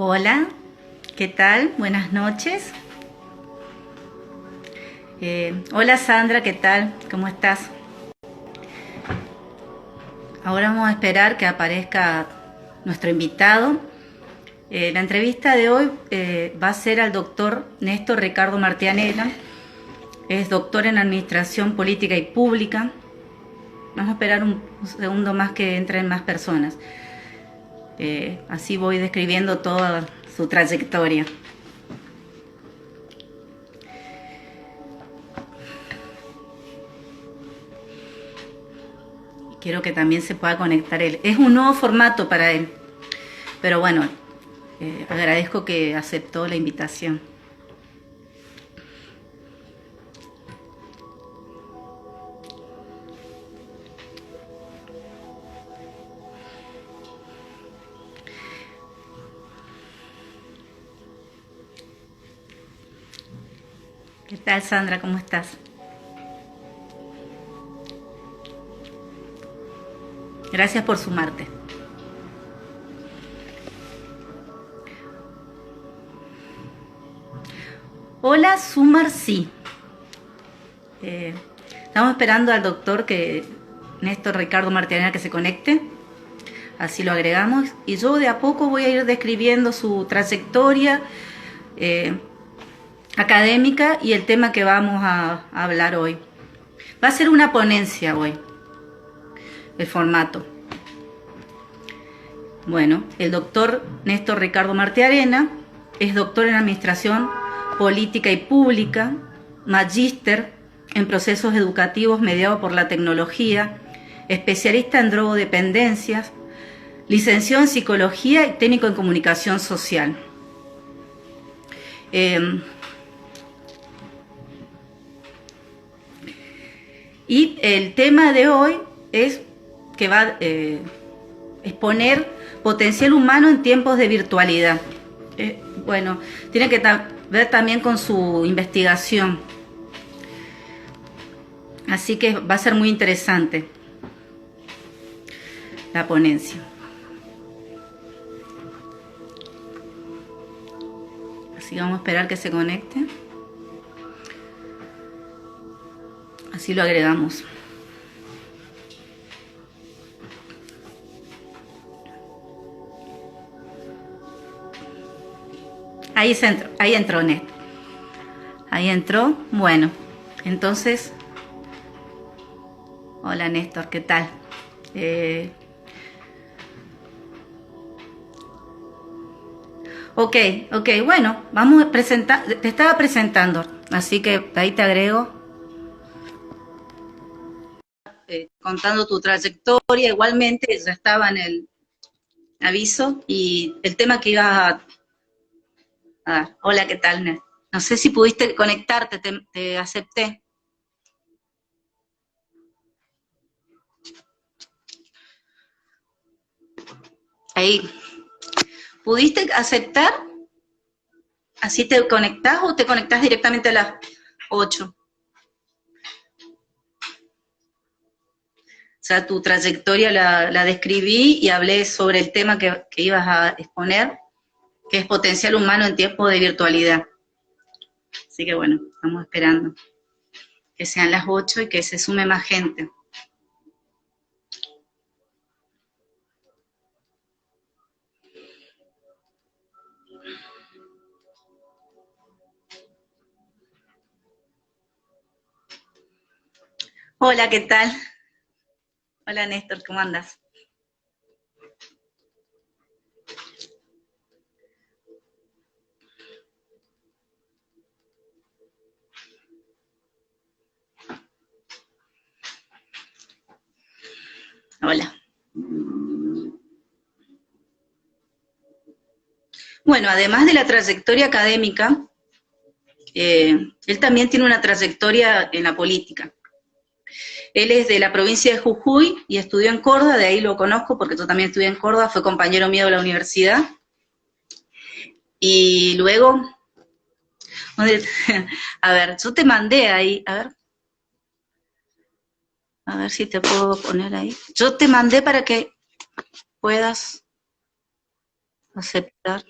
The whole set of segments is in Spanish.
Hola, ¿qué tal? Buenas noches. Hola Sandra, ¿qué tal? ¿Cómo estás? Ahora vamos a esperar que aparezca nuestro invitado. La entrevista de hoy va a ser al doctor Néstor Ricardo Martianena. Es doctor en Administración Política y Pública. Vamos a esperar un segundo más que entren más personas. Así voy describiendo toda su trayectoria. Quiero que también se pueda conectar él. Es un nuevo formato para él, pero bueno, agradezco que aceptó la invitación. ¿Qué tal, Sandra? ¿Cómo estás? Gracias por sumarte. Hola, Sumar, sí. Estamos esperando al doctor Néstor Ricardo Martianena que se conecte. Así lo agregamos. Y yo de a poco voy a ir describiendo su trayectoria académica y el tema que vamos a hablar hoy. Va a ser una ponencia hoy, el formato. Bueno, el doctor Néstor Ricardo Martianena es doctor en Administración Política y Pública, magíster en procesos educativos mediados por la tecnología, especialista en drogodependencias, licenciado en Psicología y técnico en Comunicación Social. Y el tema de hoy es que va a exponer potencial humano en tiempos de virtualidad. Bueno, tiene que ver también con su investigación. Así que va a ser muy interesante la ponencia. Así que vamos a esperar que se conecte. Así lo agregamos. Ahí entró Néstor. Ahí entró. Bueno, entonces, hola Néstor, ¿qué tal? Ok, bueno, vamos a presentar, te estaba presentando, así que ahí te agrego. Contando tu trayectoria, igualmente ya estaba en el aviso y el tema que ibas a dar. Hola, ¿qué tal, Néstor? No sé si pudiste conectarte, te acepté. Ahí. ¿Pudiste aceptar? ¿Así te conectás o te conectás directamente a las 8? O sea, tu trayectoria la describí y hablé sobre el tema que ibas a exponer, que es potencial humano en tiempos de virtualidad. Así que bueno, estamos esperando que sean las 8 y que se sume más gente. Hola, ¿qué tal? Hola Néstor, ¿cómo andas? Hola. Bueno, además de la trayectoria académica, él también tiene una trayectoria en la política. Él es de la provincia de Jujuy y estudió en Córdoba, de ahí lo conozco porque yo también estudié en Córdoba, fue compañero mío de la universidad. Y luego, a ver, yo te mandé ahí, a ver si te puedo poner ahí. Yo te mandé para que puedas aceptar.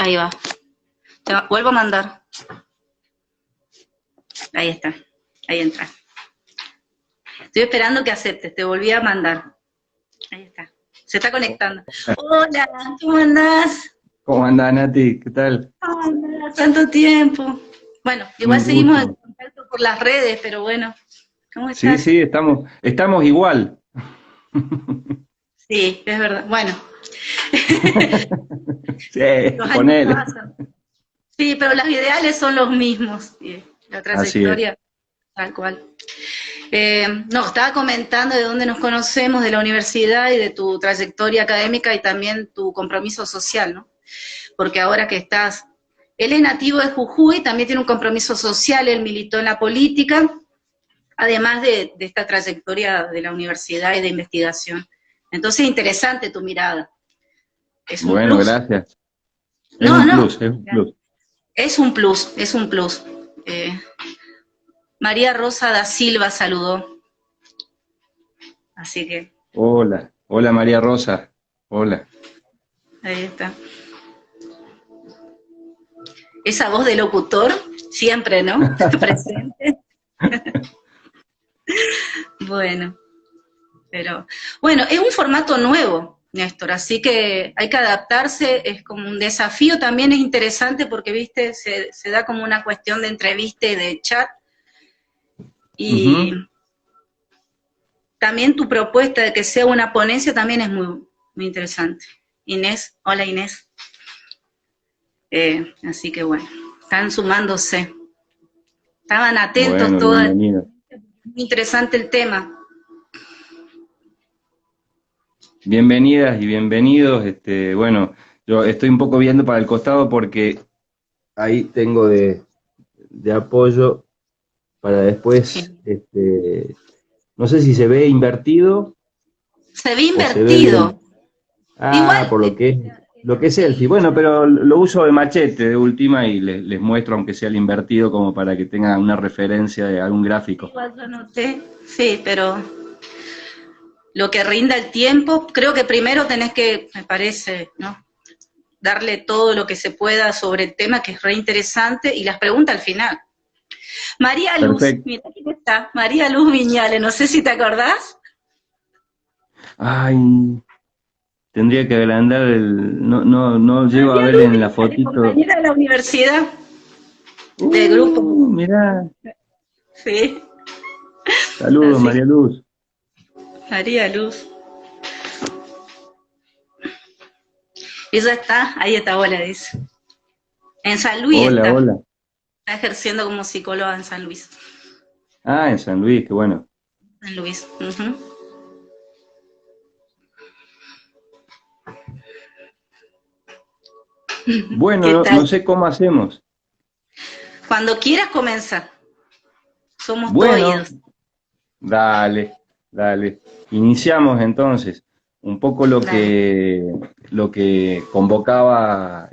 Ahí va. Vuelvo a mandar. Ahí está. Ahí entra. Estoy esperando que aceptes. Te volví a mandar. Ahí está. Se está conectando. Hola, ¿cómo andás? ¿Cómo andás, Nati? ¿Qué tal? ¿Cómo andás? Tanto tiempo. Bueno, igual Un seguimos en gusto. contacto por las redes, pero bueno. ¿Cómo Sí, estás? sí, estamos igual. Sí, es verdad. Bueno, Sí, los años ponele. pasan. Sí, pero los ideales son los mismos. Y la Así es. trayectoria, tal cual. No, estaba comentando de dónde nos conocemos, de la universidad y de tu trayectoria académica y también tu compromiso social, ¿no? Porque ahora que estás, él es nativo de Jujuy, también tiene un compromiso social, él militó en la política, además de esta trayectoria de la universidad y de investigación. Entonces, interesante tu mirada. Es un Bueno, plus. gracias. Es No, un no, plus, es un plus. es un plus, es un plus. María Rosa da Silva saludó, así que Hola, hola María Rosa. Hola. ahí está. Esa voz de locutor, siempre, ¿no? Presente. Bueno, pero bueno, es un formato nuevo, Néstor, así que hay que adaptarse, es como un desafío, también es interesante porque, viste, se da como una cuestión de entrevista y de chat, y Ujú. también tu propuesta de que sea una ponencia también es muy, muy interesante. Inés, hola Inés. Así que bueno, están sumándose. Estaban atentos Bueno, todas. bienvenida. Muy interesante el tema. Bienvenidas y bienvenidos. Bueno, yo estoy un poco viendo para el costado porque ahí tengo de apoyo para después, Sí. no sé si se ve invertido Se ve o se ve bien. invertido. Ah, Igual, por lo que es selfie. Bueno, pero lo uso de machete de última y les muestro aunque sea el invertido como para que tengan una referencia de algún gráfico. igual yo noté, sí, pero lo que rinda el tiempo, creo que primero tenés que, me parece, ¿no? Darle todo lo que se pueda sobre el tema, que es re interesante, y las preguntas al final. María Luz, Perfecto. mira quién está, María Luz Viñales, no sé si te acordás. Ay, tendría que agrandar no llego a María ver Luz en la Viñales, fotito. compañera de la universidad, del grupo, Mirá. sí, Saludos, así, María Luz. María Luz. Ella está, ahí está, hola, dice. En San Luis Hola, está hola. ejerciendo como psicóloga en San Luis. Ah, en San Luis, qué bueno. San Luis. Ujú. Bueno, ¿Qué no tal? sé cómo hacemos. Cuando quieras comenzar, somos todo Bueno, oídos. dale, dale. Iniciamos entonces un poco Dale. lo que convocaba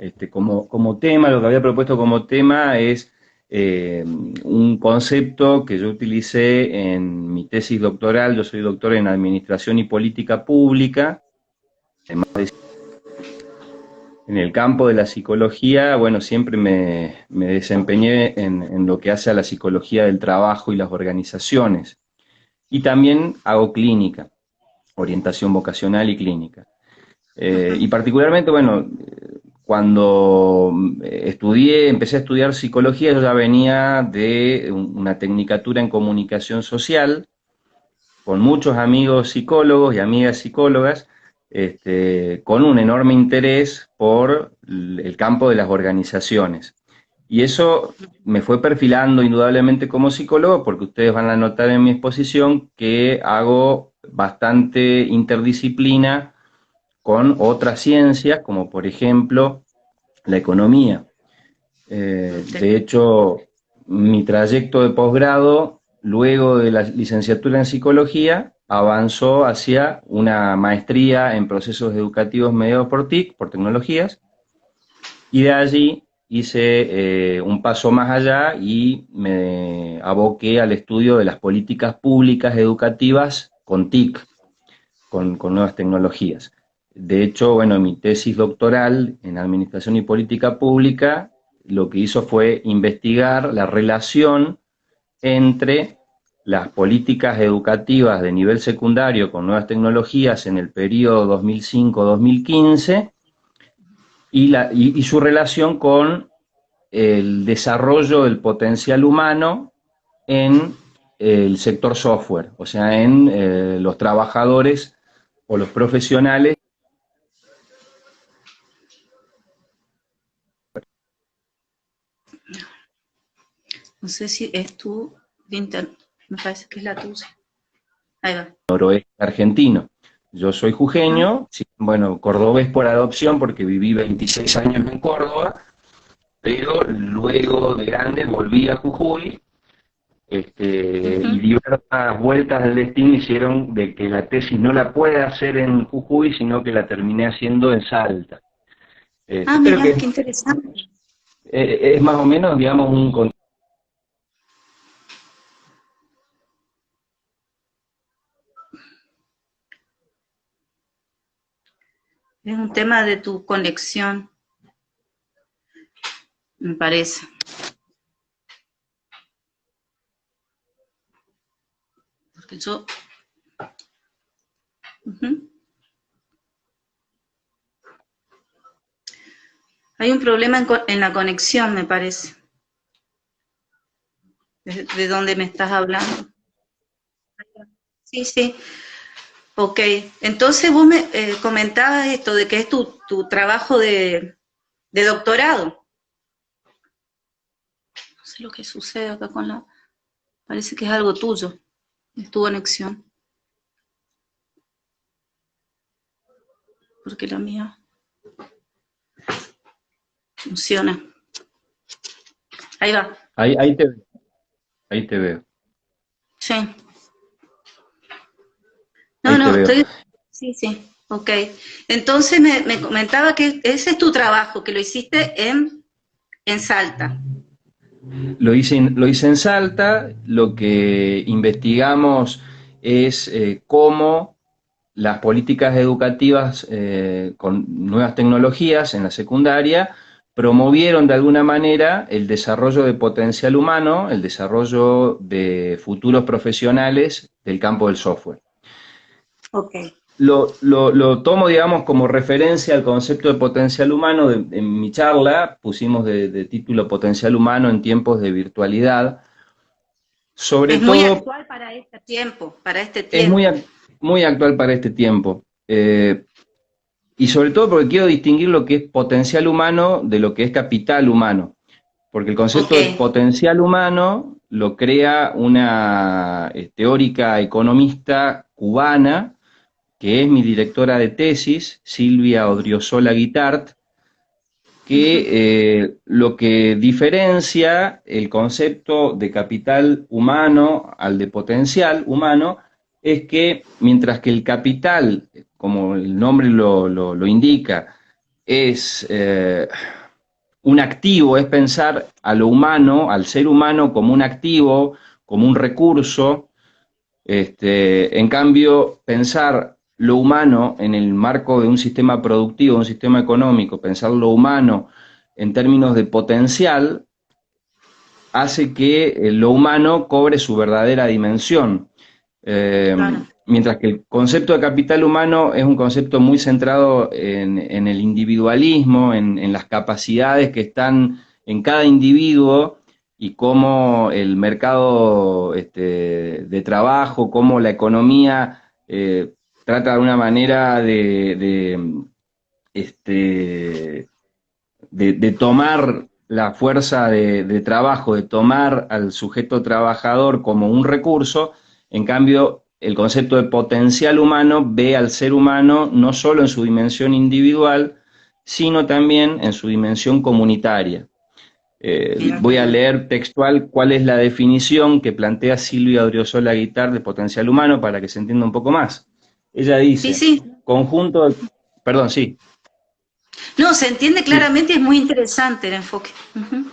como tema, lo que había propuesto como tema es un concepto que yo utilicé en mi tesis doctoral. Yo soy doctor en Administración y Política Pública. En el campo de la psicología, bueno, siempre me desempeñé en lo que hace a la psicología del trabajo y las organizaciones. Y también hago clínica, orientación vocacional y clínica. Y particularmente, bueno, cuando empecé a estudiar psicología, yo ya venía de una tecnicatura en comunicación social, con muchos amigos psicólogos y amigas psicólogas, con un enorme interés por el campo de las organizaciones. Y eso me fue perfilando indudablemente como psicólogo, porque ustedes van a notar en mi exposición que hago bastante interdisciplina con otras ciencias, como por ejemplo la economía. De hecho, mi trayecto de posgrado, luego de la licenciatura en psicología, avanzó hacia una maestría en procesos educativos mediados por TIC, por tecnologías, y de allí hice un paso más allá y me aboqué al estudio de las políticas públicas educativas con TIC, con nuevas tecnologías. De hecho, bueno, mi tesis doctoral en Administración y Política Pública lo que hizo fue investigar la relación entre las políticas educativas de nivel secundario con nuevas tecnologías en el periodo 2005-2015 y su relación con el desarrollo del potencial humano en el sector software, o sea, en los trabajadores o los profesionales. No sé si es tu, me parece que es la tuya. Ahí va. Noroeste argentino. Yo soy Ajá. jujeño, sí, bueno, cordobés por adopción porque viví 26 años en Córdoba, pero luego de grande volví a Jujuy, y Ujú. diversas vueltas del destino hicieron de que la tesis no la pueda hacer en Jujuy, sino que la terminé haciendo en Salta. Ah, Pero mirá, que qué interesante. es más o menos, digamos, Es un tema de tu conexión, me parece. Porque yo... Ujú. Hay un problema en la conexión, me parece, de dónde me estás hablando. Sí, sí. Ok. Entonces vos me comentabas esto de que es tu trabajo de doctorado. No sé lo que sucede acá con la... Parece que es algo tuyo, es tu conexión, porque la mía funciona. Ahí va. ahí te veo, ahí te veo, Sí. No, ahí te no, veo. estoy... Sí, sí. Ok. Entonces me comentaba que ese es tu trabajo, que lo hiciste en Salta. Lo hice en Salta, lo que investigamos es cómo las políticas educativas con nuevas tecnologías en la secundaria promovieron de alguna manera el desarrollo de potencial humano, el desarrollo de futuros profesionales del campo del software. Ok. Lo tomo, digamos, como referencia al concepto de potencial humano. En mi charla pusimos de título Potencial humano en tiempos de virtualidad. Sobre Es muy todo, actual para este tiempo, para este es tiempo. muy actual para este tiempo. Y sobre todo porque quiero distinguir lo que es potencial humano de lo que es capital humano. Porque el Ok. concepto de potencial humano lo crea una teórica economista cubana, que es mi directora de tesis, Silvia Odriozola Guitart, Ujú. que lo que diferencia el concepto de capital humano al de potencial humano es que mientras que el capital, como el nombre lo indica, es un activo, es pensar a lo humano, al ser humano como un activo, como un recurso. En cambio, pensar lo humano en el marco de un sistema productivo, un sistema económico, pensar lo humano en términos de potencial, hace que lo humano cobre su verdadera dimensión. Eh, Claro. Mientras que el concepto de capital humano es un concepto muy centrado en el individualismo, en las capacidades que están en cada individuo y cómo el mercado de trabajo, cómo la economía trata de alguna manera este, de tomar la fuerza de trabajo, de tomar al sujeto trabajador como un recurso. En cambio, el concepto de potencial humano ve al ser humano no solo en su dimensión individual, sino también en su dimensión comunitaria. Mira qué Voy a bueno. leer textual cuál es la definición que plantea Silvia Odriozola Guitart de potencial humano para que se entienda un poco más. Ella Sí, dice, sí. conjunto, perdón, sí, No, se entiende sí, claramente y es muy interesante el enfoque. Ujú.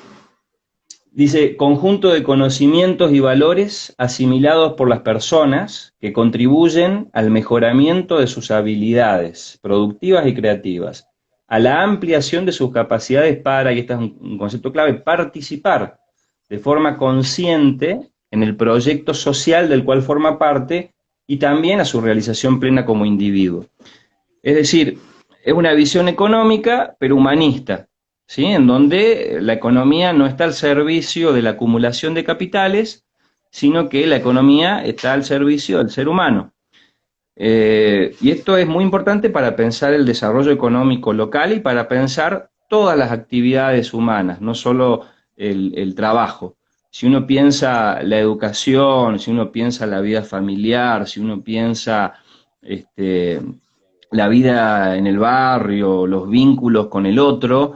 Dice, conjunto de conocimientos y valores asimilados por las personas que contribuyen al mejoramiento de sus habilidades productivas y creativas, a la ampliación de sus capacidades para, y este es un concepto clave, participar de forma consciente en el proyecto social del cual forma parte y también a su realización plena como individuo. Es decir, es una visión económica, pero humanista, ¿sí? En donde la economía no está al servicio de la acumulación de capitales, sino que la economía está al servicio del ser humano. Y esto es muy importante para pensar el desarrollo económico local y para pensar todas las actividades humanas, no solo el trabajo. Si uno piensa la educación, si uno piensa la vida familiar, si uno piensa este, la vida en el barrio, los vínculos con el otro,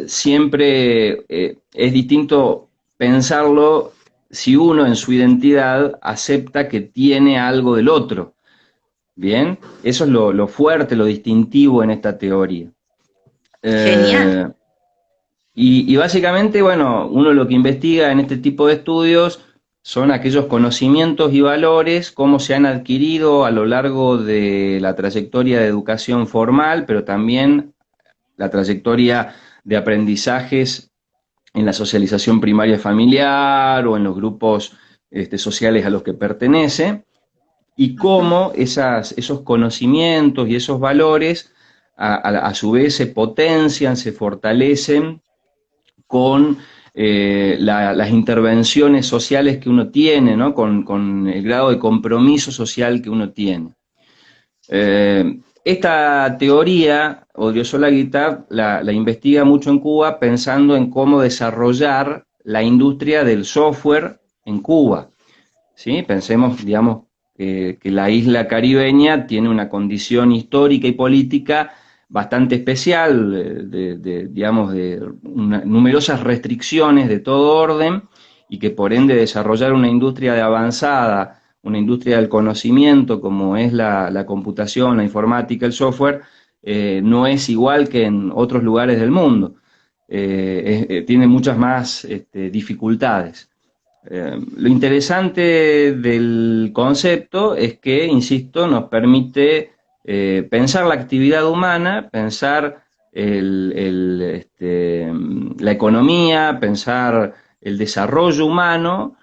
siempre es distinto pensarlo si uno en su identidad acepta que tiene algo del otro. Bien, eso es lo fuerte, lo distintivo en esta teoría. Genial. Eh, y básicamente, bueno, uno lo que investiga en este tipo de estudios son aquellos conocimientos y valores, cómo se han adquirido a lo largo de la trayectoria de educación formal, pero también la trayectoria de aprendizajes en la socialización primaria familiar o en los grupos sociales a los que pertenece, y Ujú. cómo esos conocimientos y esos valores a su vez se potencian, se fortalecen con las intervenciones sociales que uno tiene, ¿no? Con el grado de compromiso social que uno tiene. Esta teoría, Odriozola Guittard, la investiga mucho en Cuba pensando en cómo desarrollar la industria del software en Cuba. ¿Sí? Pensemos, digamos, que la isla caribeña tiene una condición histórica y política bastante especial, digamos, numerosas restricciones de todo orden, y que por ende desarrollar una industria de avanzada, una industria del conocimiento como es la computación, la informática, el software, no es igual que en otros lugares del mundo. Tiene muchas más dificultades. Lo interesante del concepto es que, insisto, nos permite pensar la actividad humana, pensar la economía, pensar el desarrollo humano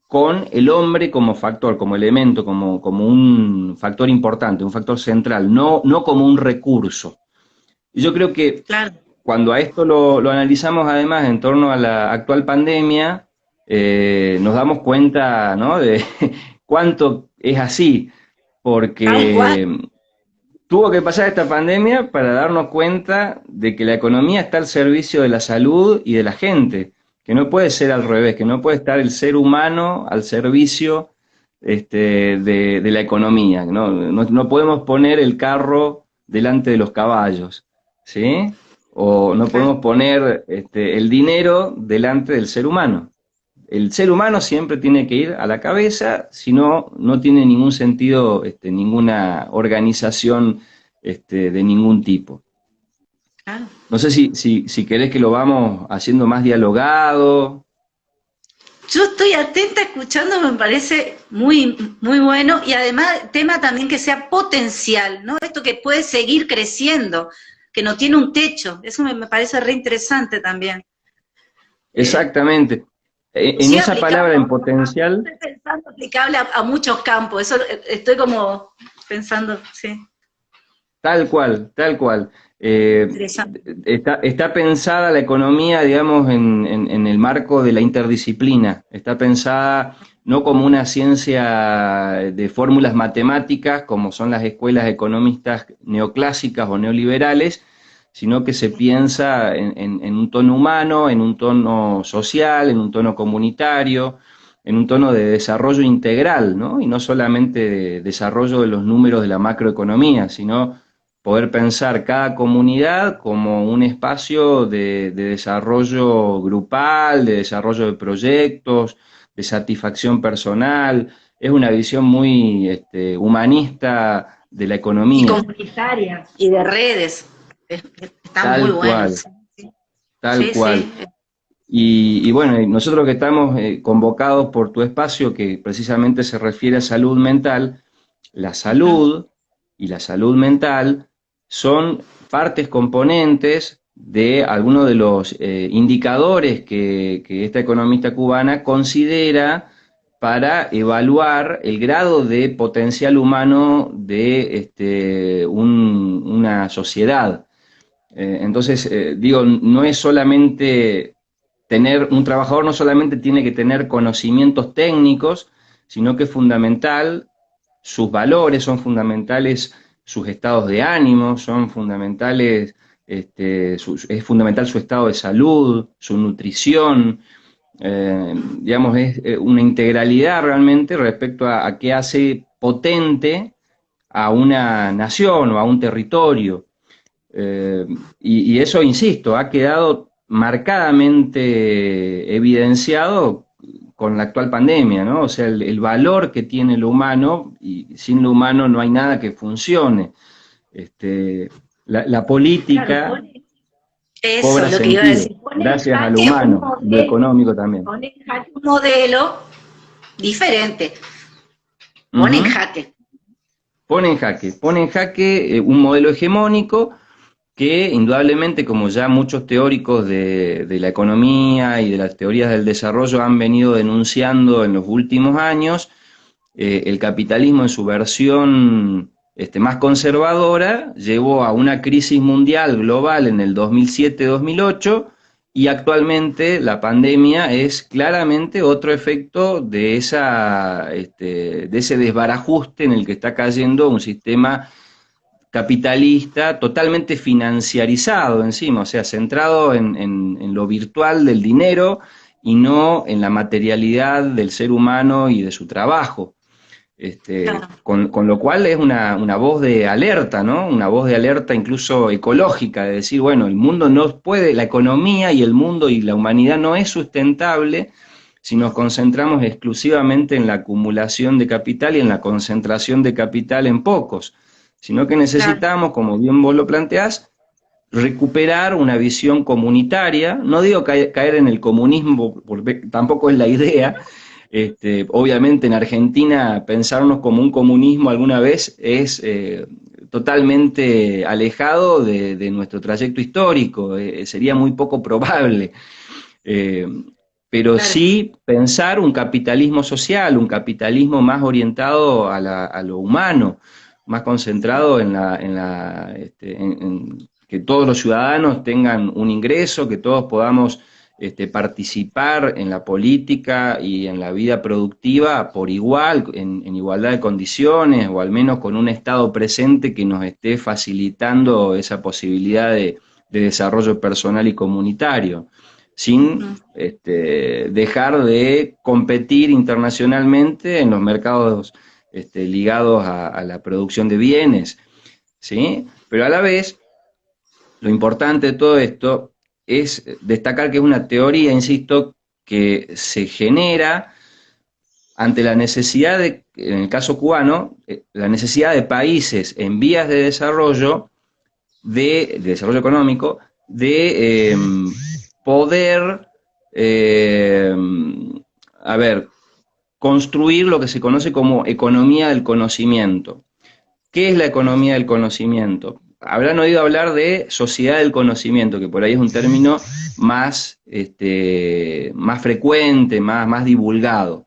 con el hombre como factor, como elemento, como un factor importante, un factor central, no como un recurso. Y yo creo que Claro. cuando a esto lo analizamos además en torno a la actual pandemia, nos damos cuenta, ¿no? De cuánto es así, Tal cual. porque tuvo que pasar esta pandemia para darnos cuenta de que la economía está al servicio de la salud y de la gente, que no puede ser al revés, que no puede estar el ser humano al servicio de la economía, ¿no? No podemos poner el carro delante de los caballos, ¿sí? O no podemos poner el dinero delante del ser humano. El ser humano siempre tiene que ir a la cabeza, si no, no tiene ningún sentido, ninguna organización de ningún tipo. Claro. No sé si querés que lo vamos haciendo más dialogado. Yo estoy atenta escuchando, me parece muy, muy bueno y además tema también que sea potencial, ¿no? Esto que puede seguir creciendo, que no tiene un techo, eso me parece re interesante también. Eh, Exactamente. En sí, esa palabra aplicable, en potencial, estoy pensando aplicable a muchos campos, eso estoy como pensando, sí, tal cual, tal cual. Eh, interesante. está pensada la economía, digamos, en el marco de la interdisciplina. Está pensada no como una ciencia de fórmulas matemáticas, como son las escuelas economistas neoclásicas o neoliberales, sino que se piensa en un tono humano, en un tono social, en un tono comunitario, en un tono de desarrollo integral, ¿no? Y no solamente de desarrollo de los números de la macroeconomía, sino poder pensar cada comunidad como un espacio de desarrollo grupal, de desarrollo de proyectos, de satisfacción personal. Es una visión muy humanista de la Y economía, comunitaria. Y de redes, están muy tal buenos. cual, Sí, tal sí, cual. sí. Y bueno, y nosotros que estamos convocados por tu espacio, que precisamente se refiere a salud mental, la Ujú. salud y la salud mental son partes componentes de algunos de los indicadores que esta economista cubana considera para evaluar el grado de potencial humano de una sociedad. Entonces, digo, no es solamente tener, un trabajador no solamente tiene que tener conocimientos técnicos, sino que es fundamental, sus valores son fundamentales, sus estados de ánimo son fundamentales, es fundamental su estado de salud, su nutrición, digamos, es una integralidad realmente respecto a qué hace potente a una nación o a un territorio. Eh, y eso, insisto, ha quedado marcadamente evidenciado con la actual pandemia, ¿no? O sea, el valor que tiene lo humano, y sin lo humano no hay nada que funcione. Este, la Claro, política pone eso, cobra lo que iba a sentido, decir, pone en gracias al jaque un humano, lo modelo, económico también. pone en jaque un modelo diferente, pone en Ujú. jaque. Pone en jaque un modelo hegemónico que indudablemente, como ya muchos teóricos de la economía y de las teorías del desarrollo han venido denunciando en los últimos años, el capitalismo en su versión más conservadora llevó a una crisis mundial global en el 2007-2008 y actualmente la pandemia es claramente otro efecto de, de ese desbarajuste en el que está cayendo un sistema capitalista totalmente financiarizado encima, o sea, centrado en lo virtual del dinero y no en la materialidad del ser humano y de su trabajo. Claro, Con lo cual es una voz de alerta, ¿no? Una voz de alerta incluso ecológica, de decir, bueno, el mundo no puede, la economía y el mundo y la humanidad no es sustentable si nos concentramos exclusivamente en la acumulación de capital y en la concentración de capital en pocos, sino que claro. necesitamos, como bien vos lo planteás, recuperar una visión comunitaria. No digo caer en el comunismo, porque tampoco es la idea. Obviamente en Argentina pensarnos como un comunismo alguna vez es totalmente alejado de nuestro trayecto histórico, sería muy poco probable. Eh, pero Claro. sí pensar un capitalismo social, un capitalismo más orientado a lo humano, más concentrado en que todos los ciudadanos tengan un ingreso, que todos podamos participar en la política y en la vida productiva por igual, en igualdad de condiciones, o al menos con un Estado presente que nos esté facilitando esa posibilidad de desarrollo personal y comunitario sin Ujú. dejar de competir internacionalmente en los mercados ligados a la producción de bienes, ¿sí? Pero a la vez, lo importante de todo esto es destacar que es una teoría, insisto, que se genera ante la necesidad de, en el caso cubano, la necesidad de países en vías de desarrollo económico, de poder, eh, a ver, construir lo que se conoce como economía del conocimiento. ¿Qué es la economía del conocimiento? Habrán oído hablar de sociedad del conocimiento, que por ahí es un término más, más frecuente, más divulgado.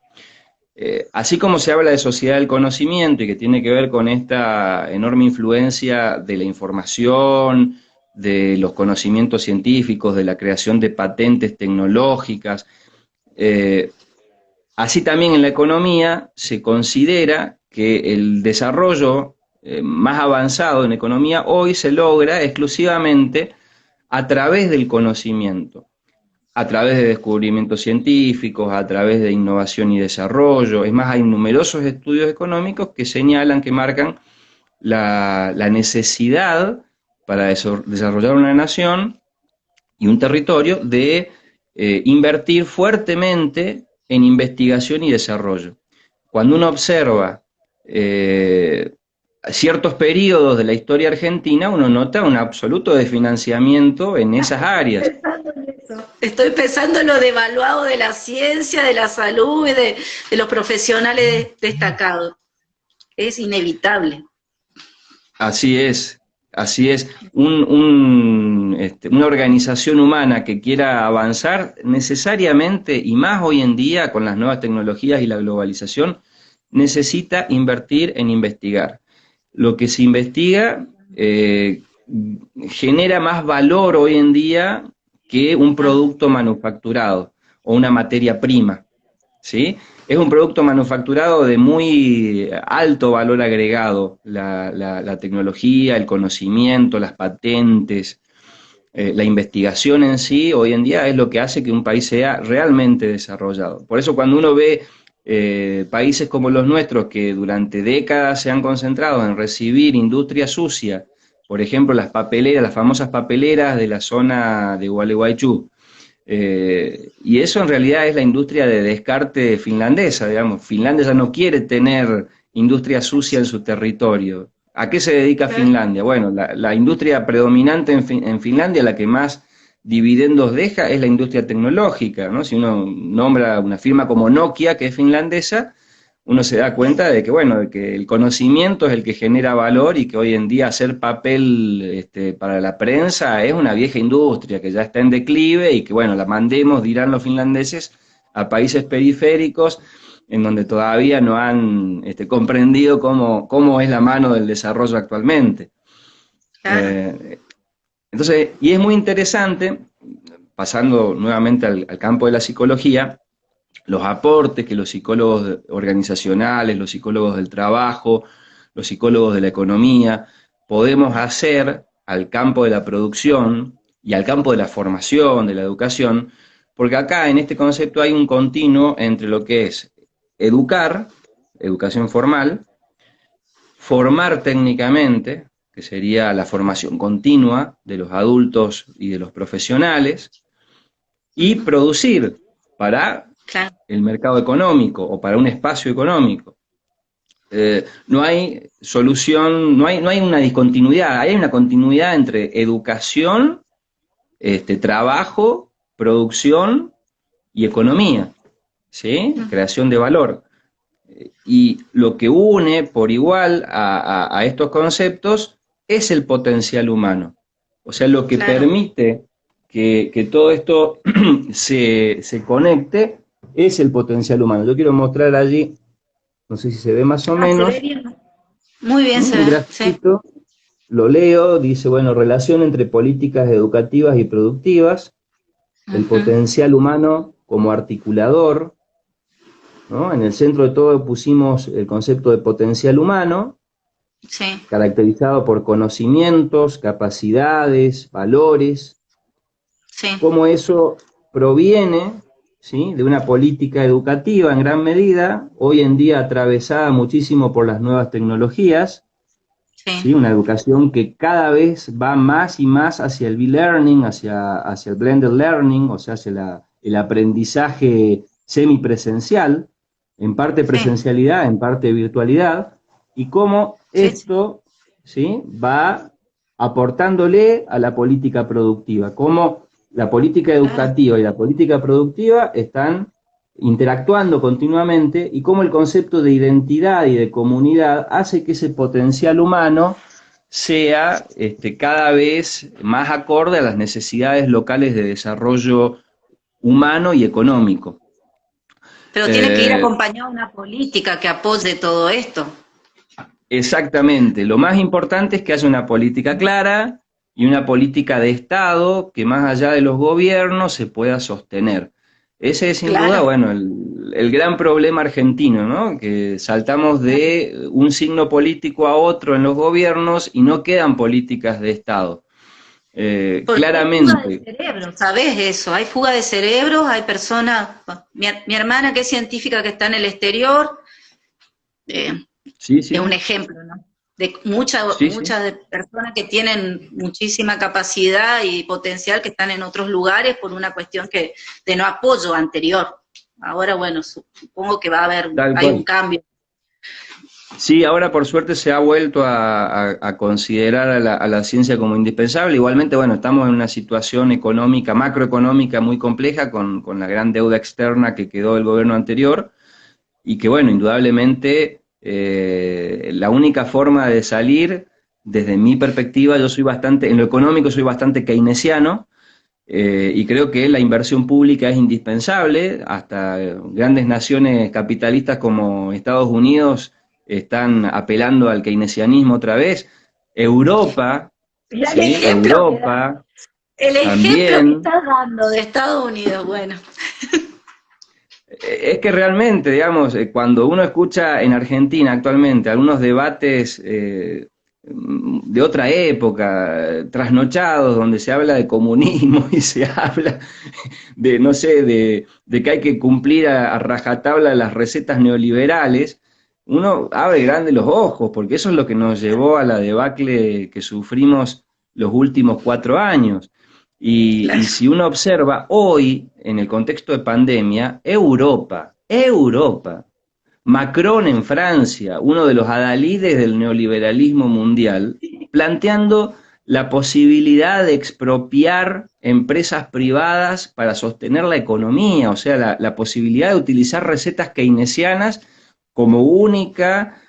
Así como se habla de sociedad del conocimiento y que tiene que ver con esta enorme influencia de la información, de los conocimientos científicos, de la creación de patentes tecnológicas, eh, así también en la economía se considera que el desarrollo más avanzado en economía hoy se logra exclusivamente a través del conocimiento, a través de descubrimientos científicos, a través de innovación y desarrollo. Es más, hay numerosos estudios económicos que señalan, que marcan la necesidad para desarrollar una nación y un territorio de invertir fuertemente en investigación y desarrollo. Cuando uno observa ciertos periodos de la historia argentina, uno nota un absoluto desfinanciamiento en esas áreas. eso. Estoy pensando en lo devaluado de la ciencia, de la salud y de los profesionales destacados. Es inevitable. Así es, así es. Una organización humana que quiera avanzar necesariamente, y más hoy en día con las nuevas tecnologías y la globalización, necesita invertir en investigar. Lo que se investiga genera más valor hoy en día que un producto manufacturado o una materia prima, ¿sí? Es un producto manufacturado de muy alto valor agregado, la tecnología, el conocimiento, las patentes, la investigación en sí, hoy en día es lo que hace que un país sea realmente desarrollado. Por eso cuando uno ve países como los nuestros que durante décadas se han concentrado en recibir industria sucia, por ejemplo las papeleras, las famosas papeleras de la zona de Gualeguaychú, y eso en realidad es la industria de descarte finlandesa, digamos. Finlandia ya no quiere tener industria sucia en su territorio. ¿A qué se dedica Finlandia? Bueno, la industria predominante en Finlandia, la que más dividendos deja, es la industria tecnológica, ¿no? Si uno nombra una firma como Nokia, que es finlandesa, uno se da cuenta de que, bueno, de que el conocimiento es el que genera valor y que hoy en día hacer papel para la prensa es una vieja industria que ya está en declive y que, bueno, la mandemos, dirán los finlandeses, a países periféricos en donde todavía no han comprendido cómo es la mano del desarrollo actualmente. Claro. Entonces, y es muy interesante, pasando nuevamente al campo de la psicología, los aportes que los psicólogos organizacionales, los psicólogos del trabajo, los psicólogos de la economía, podemos hacer al campo de la producción y al campo de la formación, de la educación, porque acá en este concepto hay un continuo entre lo que es educar, educación formal, formar técnicamente, que sería la formación continua de los adultos y de los profesionales, y producir para Claro. el mercado económico o para un espacio económico. No hay solución, no hay una discontinuidad, hay una continuidad entre educación, trabajo, producción y economía, ¿sí? Creación de valor. Y lo que une por igual a estos conceptos es el potencial humano. O sea, lo que Claro. permite que todo esto se conecte es el potencial humano. Yo quiero mostrar allí, no sé si se ve más o Se ve menos, bien. Muy bien se un ve, sí. grafito, lo leo, dice, bueno, relación entre políticas educativas y productivas, el potencial humano como articulador, ¿no? En el centro de todo pusimos el concepto de potencial humano, Sí. caracterizado por conocimientos, capacidades, valores, Sí. cómo eso proviene, ¿sí?, de una política educativa en gran medida, hoy en día atravesada muchísimo por las nuevas tecnologías, Sí. ¿sí?, una educación que cada vez va más y más hacia el B-Learning, hacia el blended learning, o sea, hacia el aprendizaje semipresencial, en parte Sí. presencialidad, en parte virtualidad, y cómo Sí. Sí. esto, ¿sí?, va aportándole a la política productiva, cómo la política Claro. educativa y la política productiva están interactuando continuamente y cómo el concepto de identidad y de comunidad hace que ese potencial humano sea cada vez más acorde a las necesidades locales de desarrollo humano y económico. Pero tiene que ir acompañado de una política que apoye todo esto. Exactamente, lo más importante es que haya una política clara y una política de Estado que más allá de los gobiernos se pueda sostener. Ese es sin duda, Claro. bueno, el gran problema argentino, ¿no? Que saltamos de un signo político a otro en los gobiernos y no quedan políticas de Estado. Porque hay fuga de Claramente. cerebros, ¿sabés eso? Hay fuga de cerebros, hay personas, mi hermana que es científica que está en el exterior, eh, Sí, es un sí, ejemplo, ¿no? De muchas sí, sí, muchas personas que tienen muchísima capacidad y potencial que están en otros lugares por una cuestión de no apoyo anterior. Ahora, bueno, supongo que va a haber, tal hay un cual. cambio. Sí, ahora por suerte se ha vuelto a considerar a la ciencia como indispensable. Igualmente, bueno, estamos en una situación económica, macroeconómica muy compleja con la gran deuda externa que quedó del gobierno anterior y que, bueno, indudablemente la única forma de salir, desde mi perspectiva, yo soy bastante, en lo económico soy bastante keynesiano, y creo que la inversión pública es indispensable. Hasta grandes naciones capitalistas como Estados Unidos están apelando al keynesianismo otra vez. Europa, Mirá el ¿sí? ejemplo que da. Europa El ejemplo que también. estás dando de Estados Unidos, bueno. Es que realmente, digamos, cuando uno escucha en Argentina actualmente algunos debates de otra época, trasnochados, donde se habla de comunismo y se habla de, no sé, de que hay que cumplir a rajatabla las recetas neoliberales, uno abre grande los ojos, porque eso es lo que nos llevó a la debacle que sufrimos los últimos 4 años. Y Claro. si uno observa hoy, en el contexto de pandemia, Europa, Macron en Francia, uno de los adalides del neoliberalismo mundial, planteando la posibilidad de expropiar empresas privadas para sostener la economía, o sea, la posibilidad de utilizar recetas keynesianas como única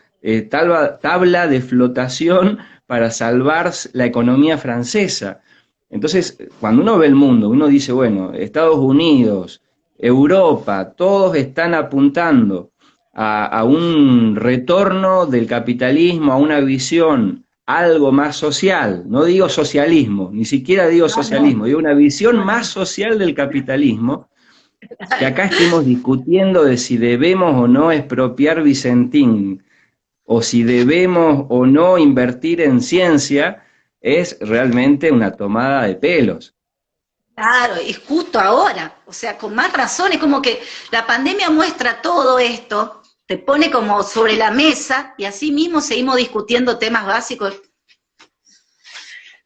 tabla de flotación para salvar la economía francesa. Entonces, cuando uno ve el mundo, uno dice, bueno, Estados Unidos, Europa, todos están apuntando a un retorno del capitalismo, a una visión algo más social. No digo socialismo, ni siquiera digo No, no, socialismo, digo una visión no, más no. social del capitalismo, que Claro. acá estemos discutiendo de si debemos o no expropiar Vicentín, o si debemos o no invertir en ciencia, es realmente una tomada de pelos. Claro, y justo ahora, o sea, con más razón, es como que la pandemia muestra todo esto, te pone como sobre la mesa y así mismo seguimos discutiendo temas básicos.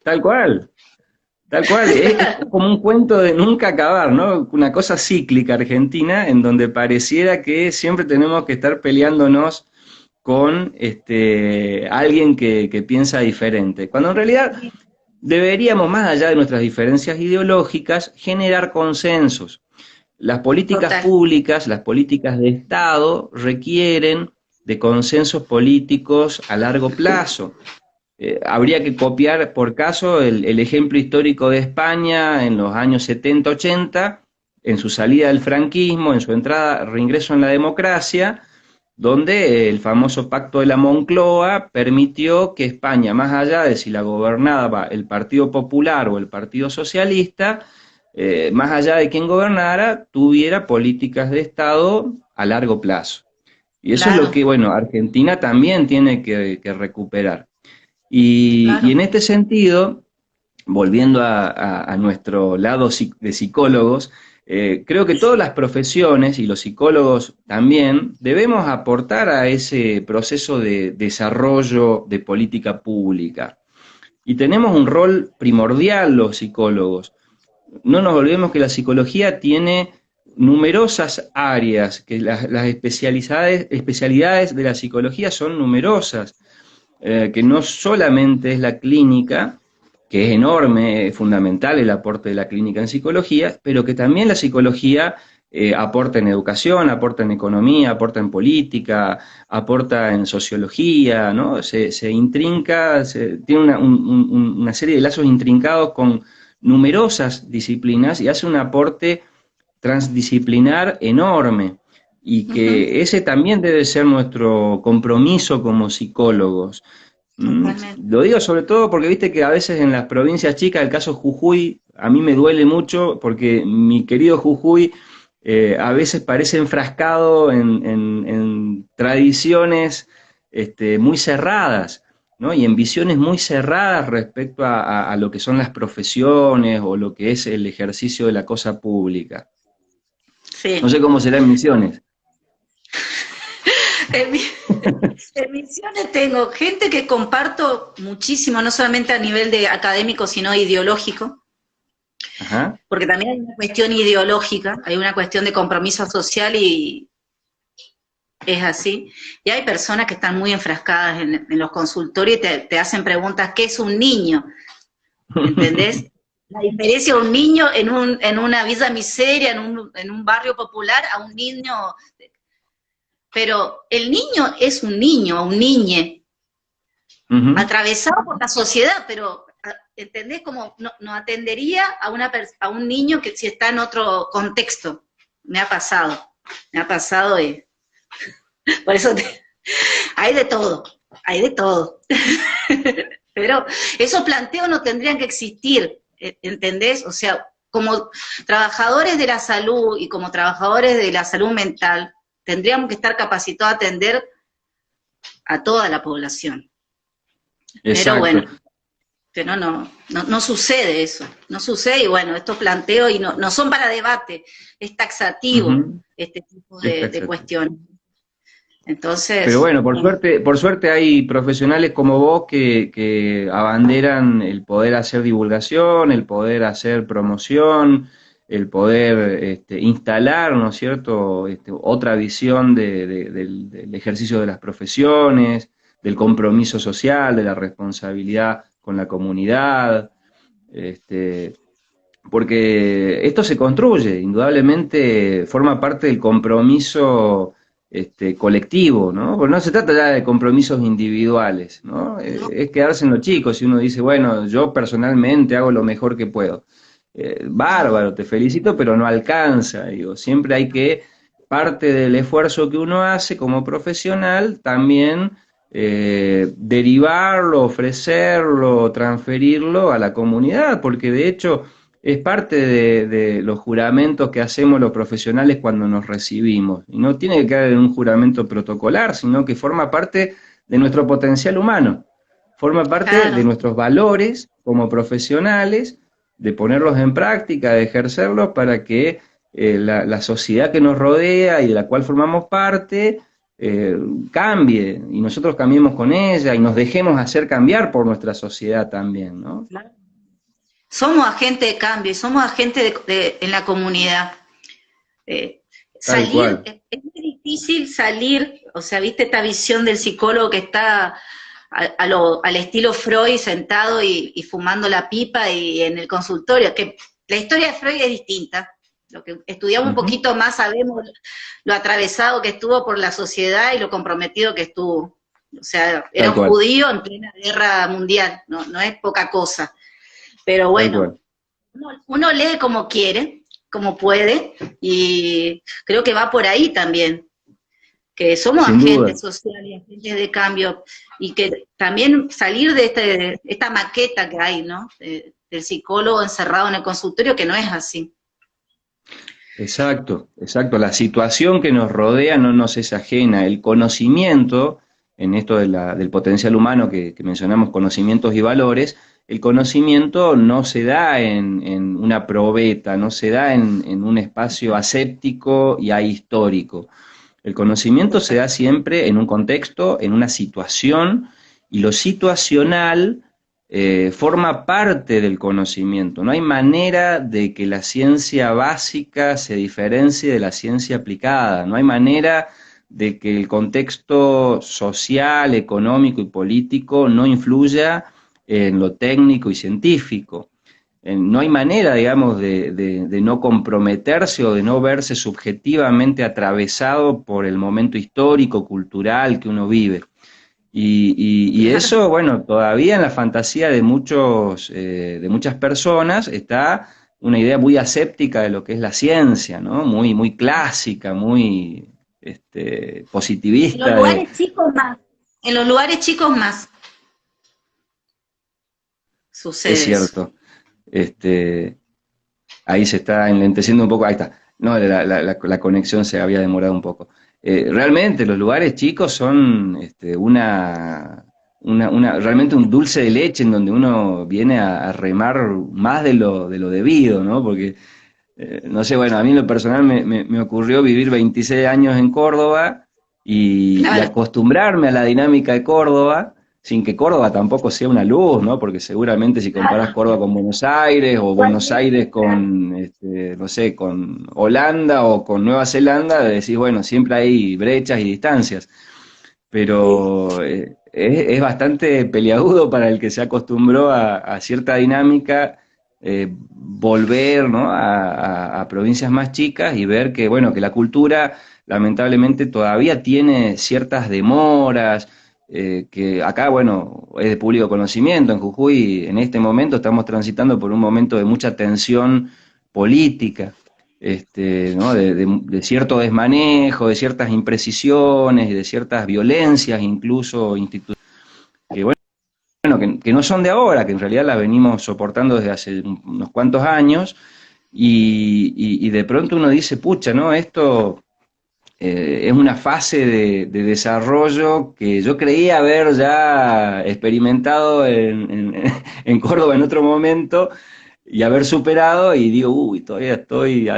Tal cual, tal cual. Es como un cuento de nunca acabar, ¿no? Una cosa cíclica argentina en donde pareciera que siempre tenemos que estar peleándonos con alguien que piensa diferente. Cuando en realidad deberíamos, más allá de nuestras diferencias ideológicas, generar consensos. Las políticas Total. públicas, las políticas de Estado requieren de consensos políticos a largo plazo. Habría que copiar, por caso, el ejemplo histórico de España en los años 70-80, en su salida del franquismo, en su entrada, reingreso en la democracia, donde el famoso Pacto de la Moncloa permitió que España, más allá de si la gobernaba el Partido Popular o el Partido Socialista, más allá de quién gobernara, tuviera políticas de Estado a largo plazo. Y eso es lo Claro, que, bueno, Argentina también tiene que recuperar. Y claro. en este sentido, volviendo a nuestro lado de psicólogos, creo que todas las profesiones y los psicólogos también debemos aportar a ese proceso de desarrollo de política pública. Y tenemos un rol primordial los psicólogos. No nos olvidemos que la psicología tiene numerosas áreas, que las especialidades de la psicología son numerosas, que no solamente es la clínica, que es enorme, es fundamental el aporte de la clínica en psicología, pero que también la psicología aporta en educación, aporta en economía, aporta en política, aporta en sociología, ¿no? Se intrinca, tiene una serie de lazos intrincados con numerosas disciplinas y hace un aporte transdisciplinar enorme. Y Ujú, que ese también debe ser nuestro compromiso como psicólogos. totalmente. Lo digo sobre todo porque viste que a veces en las provincias chicas, el caso Jujuy, a mí me duele mucho porque mi querido Jujuy a veces parece enfrascado en tradiciones muy cerradas, ¿no? Y en visiones muy cerradas respecto a lo que son las profesiones o lo que es el ejercicio de la cosa pública. No Sí. sé cómo será en Misiones. En, mi- en Misiones tengo gente que comparto muchísimo, no solamente a nivel de académico, sino ideológico, Ajá. porque también hay una cuestión ideológica, hay una cuestión de compromiso social es así. Y hay personas que están muy enfrascadas en los consultorios y te hacen preguntas, ¿qué es un niño? ¿Entendés? La diferencia de un niño en una villa miseria, en un barrio popular, a un niño. Pero el niño es un niño, un niñe, atravesado por la sociedad, pero ¿entendés? Como no atendería a un niño que si está en otro contexto. Me ha pasado y por eso hay de todo, hay de todo. Pero esos planteos no tendrían que existir, ¿entendés? O sea, como trabajadores de la salud y como trabajadores de la salud mental, tendríamos que estar capacitados a atender a toda la población. Exacto. Pero bueno, no sucede eso, no sucede, y bueno, estos planteos y no son para debate, es taxativo este tipo de cuestiones. Entonces, pero bueno, por suerte hay profesionales como vos que abanderan el poder hacer divulgación, el poder hacer promoción, el poder instalar, ¿no es cierto?, otra visión del ejercicio de las profesiones, del compromiso social, de la responsabilidad con la comunidad, porque esto se construye, indudablemente forma parte del compromiso colectivo, ¿no? Porque no se trata ya de compromisos individuales, ¿no? Es quedarse en lo chico, si uno dice, bueno, yo personalmente hago lo mejor que puedo. Bárbaro, te felicito, pero no alcanza, digo, siempre hay que, parte del esfuerzo que uno hace como profesional, también derivarlo, ofrecerlo, transferirlo a la comunidad, porque de hecho es parte de los juramentos que hacemos los profesionales cuando nos recibimos. Y no tiene que quedar en un juramento protocolar, sino que forma parte de nuestro potencial humano, forma parte de nuestros valores como profesionales, de ponerlos en práctica, de ejercerlos para que la sociedad que nos rodea y de la cual formamos parte cambie y nosotros cambiemos con ella y nos dejemos hacer cambiar por nuestra sociedad también, ¿no? Claro. Somos agentes de cambio, somos agentes en la comunidad. Salir, es muy difícil salir, o sea, viste esta visión del psicólogo que está al estilo Freud sentado y fumando la pipa y en el consultorio, que la historia de Freud es distinta. Lo que estudiamos un poquito más sabemos lo atravesado que estuvo por la sociedad y lo comprometido que estuvo. O sea, era un judío en plena guerra mundial, no es poca cosa. Pero bueno, uno lee como quiere, como puede, y creo que va por ahí también, que somos agentes sociales, agentes de cambio, y que también salir de esta maqueta que hay, ¿no? Del psicólogo encerrado en el consultorio, que no es así. Exacto, exacto. La situación que nos rodea no nos es ajena. El conocimiento, en esto del potencial humano que mencionamos, conocimientos y valores, el conocimiento no se da en una probeta, no se da en un espacio aséptico y ahistórico. El conocimiento se da siempre en un contexto, en una situación, y lo situacional forma parte del conocimiento. No hay manera de que la ciencia básica se diferencie de la ciencia aplicada, no hay manera de que el contexto social, económico y político no influya en lo técnico y científico. No hay manera, digamos, de no comprometerse o de no verse subjetivamente atravesado por el momento histórico, cultural que uno vive. Y eso, bueno, todavía en la fantasía de muchas personas está una idea muy aséptica de lo que es la ciencia, ¿no? Muy clásica, muy positivista. En los lugares chicos más. En los lugares chicos más. Sucede. Es cierto. Ahí se está enlenteciendo un poco, ahí está. No, la conexión se había demorado un poco. Realmente los lugares chicos son realmente un dulce de leche en donde uno viene a remar más de lo debido, ¿no? Porque, no sé, bueno, a mí en lo personal me ocurrió vivir 26 años en Córdoba y acostumbrarme a la dinámica de Córdoba sin que Córdoba tampoco sea una luz, ¿no? Porque seguramente si comparás Córdoba con Buenos Aires, o Buenos Aires con, no sé, con Holanda o con Nueva Zelanda, decís, bueno, siempre hay brechas y distancias, pero es bastante peliagudo para el que se acostumbró a cierta dinámica, volver, ¿no? A provincias más chicas y ver que, bueno, que la cultura lamentablemente todavía tiene ciertas demoras, que acá, bueno, es de público conocimiento. En Jujuy en este momento estamos transitando por un momento de mucha tensión política, ¿no? De cierto desmanejo, de ciertas imprecisiones, de ciertas violencias incluso institucionales, que bueno, que no son de ahora, que en realidad las venimos soportando desde hace unos cuantos años, y de pronto uno dice, pucha, ¿no? Esto es una fase de desarrollo que yo creía haber ya experimentado en Córdoba en otro momento y haber superado, y digo, uy, todavía estoy